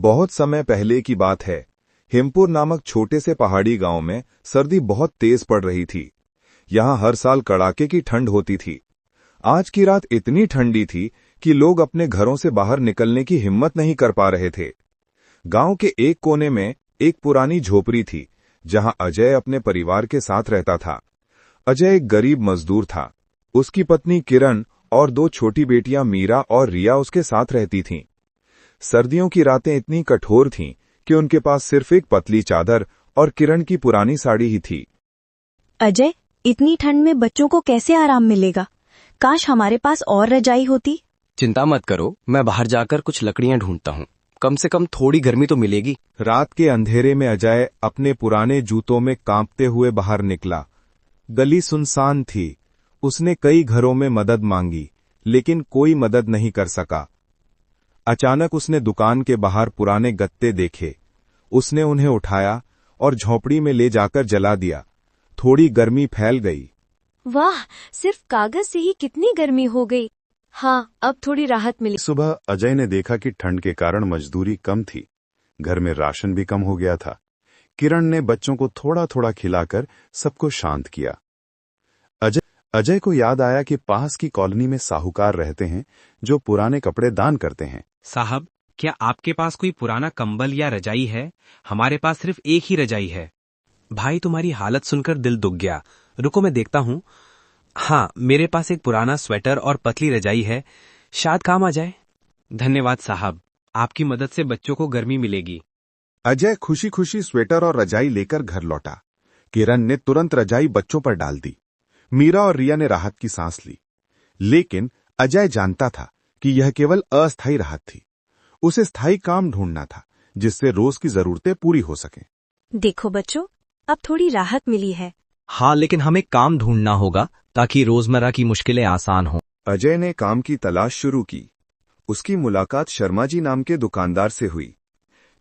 बहुत समय पहले की बात है। हिमपुर नामक छोटे से पहाड़ी गांव में सर्दी बहुत तेज पड़ रही थी। यहाँ हर साल कड़ाके की ठंड होती थी। आज की रात इतनी ठंडी थी कि लोग अपने घरों से बाहर निकलने की हिम्मत नहीं कर पा रहे थे। गांव के एक कोने में एक पुरानी झोपड़ी थी, जहां अजय अपने परिवार के साथ रहता था। अजय एक गरीब मजदूर था। उसकी पत्नी किरण और दो छोटी बेटियां मीरा और रिया उसके साथ रहती थीं। सर्दियों की रातें इतनी कठोर थीं कि उनके पास सिर्फ एक पतली चादर और किरण की पुरानी साड़ी ही थी। अजय, इतनी ठंड में बच्चों को कैसे आराम मिलेगा? काश हमारे पास और रजाई होती। चिंता मत करो, मैं बाहर जाकर कुछ लकड़ियां ढूंढता हूँ। कम से कम थोड़ी गर्मी तो मिलेगी। रात के अंधेरे में अजय अपने पुराने जूतों में कांपते हुए बाहर निकला। गली सुनसान थी। उसने कई घरों में मदद मांगी, लेकिन कोई मदद नहीं कर सका। अचानक उसने दुकान के बाहर पुराने गत्ते देखे। उसने उन्हें उठाया और झोंपड़ी में ले जाकर जला दिया। थोड़ी गर्मी फैल गई। वाह, सिर्फ कागज से ही कितनी गर्मी हो गई। हाँ, अब थोड़ी राहत मिली। सुबह अजय ने देखा कि ठंड के कारण मजदूरी कम थी। घर में राशन भी कम हो गया था। किरण ने बच्चों को थोड़ा थोड़ा खिलाकर सबको शांत किया। अजय को याद आया कि पास की कॉलोनी में साहूकार रहते हैं जो पुराने कपड़े दान करते हैं। साहब, क्या आपके पास कोई पुराना कंबल या रजाई है? हमारे पास सिर्फ एक ही रजाई है। भाई, तुम्हारी हालत सुनकर दिल दुख गया। रुको, मैं देखता हूँ। हाँ, मेरे पास एक पुराना स्वेटर और पतली रजाई है, शायद काम आ जाए। धन्यवाद साहब, आपकी मदद से बच्चों को गर्मी मिलेगी। अजय खुशी खुशी स्वेटर और रजाई लेकर घर लौटा। किरण ने तुरंत रजाई बच्चों पर डाल दी। मीरा और रिया ने राहत की सांस ली। लेकिन अजय जानता था कि यह केवल अस्थायी राहत थी। उसे स्थायी काम ढूंढना था, जिससे रोज की जरूरतें पूरी हो सकें। देखो बच्चों, अब थोड़ी राहत मिली है। हाँ, लेकिन हमें काम ढूंढना होगा ताकि रोजमर्रा की मुश्किलें आसान हों। अजय ने काम की तलाश शुरू की। उसकी मुलाकात शर्मा जी नाम के दुकानदार से हुई।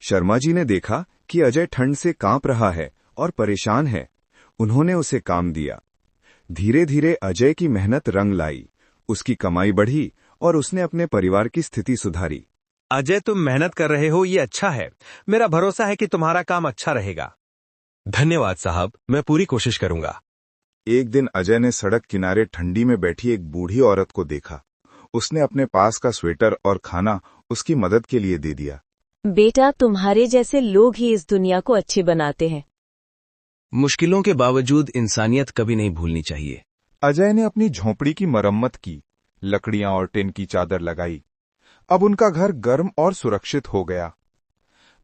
शर्मा जी ने देखा कि अजय ठंड से कांप रहा है और परेशान है। उन्होंने उसे काम दिया। धीरे धीरे अजय की मेहनत रंग लाई। उसकी कमाई बढ़ी और उसने अपने परिवार की स्थिति सुधारी। अजय, तुम मेहनत कर रहे हो, ये अच्छा है। मेरा भरोसा है कि तुम्हारा काम अच्छा रहेगा। धन्यवाद साहब, मैं पूरी कोशिश करूंगा। एक दिन अजय ने सड़क किनारे ठंडी में बैठी एक बूढ़ी औरत को देखा। उसने अपने पास का स्वेटर और खाना उसकी मदद के लिए दे दिया। बेटा, तुम्हारे जैसे लोग ही इस दुनिया को अच्छी बनाते हैं। मुश्किलों के बावजूद इंसानियत कभी नहीं भूलनी चाहिए। अजय ने अपनी झोंपड़ी की मरम्मत की, लकड़ियां और टिन की चादर लगाई। अब उनका घर गर्म और सुरक्षित हो गया।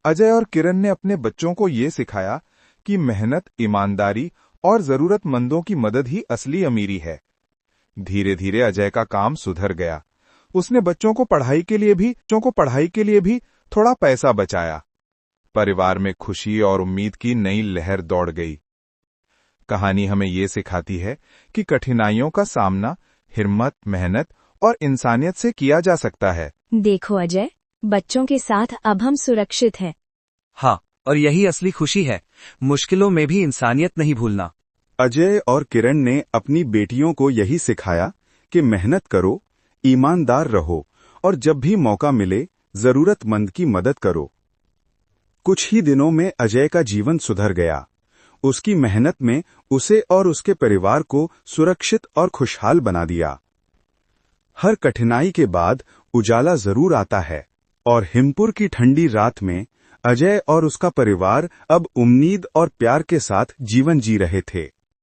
अजय और किरण ने अपने बच्चों को ये सिखाया कि मेहनत, ईमानदारी और जरूरतमंदों की मदद ही असली अमीरी है। धीरे धीरे अजय का काम सुधर गया। उसने बच्चों को पढ़ाई के लिए भी थोड़ा पैसा बचाया। परिवार में खुशी और उम्मीद की नई लहर दौड़ गई। कहानी हमें ये सिखाती है कि कठिनाइयों का सामना हिम्मत, मेहनत और इंसानियत से किया जा सकता है। देखो अजय, बच्चों के साथ अब हम सुरक्षित हैं। हाँ, और यही असली खुशी है, मुश्किलों में भी इंसानियत नहीं भूलना। अजय और किरण ने अपनी बेटियों को यही सिखाया कि मेहनत करो, ईमानदार रहो और जब भी मौका मिले जरूरतमंद की मदद करो। कुछ ही दिनों में अजय का जीवन सुधर गया। उसकी मेहनत में उसे और उसके परिवार को सुरक्षित और खुशहाल बना दिया। हर कठिनाई के बाद उजाला जरूर आता है, और हिमपुर की ठंडी रात में अजय और उसका परिवार अब उम्मीद और प्यार के साथ जीवन जी रहे थे।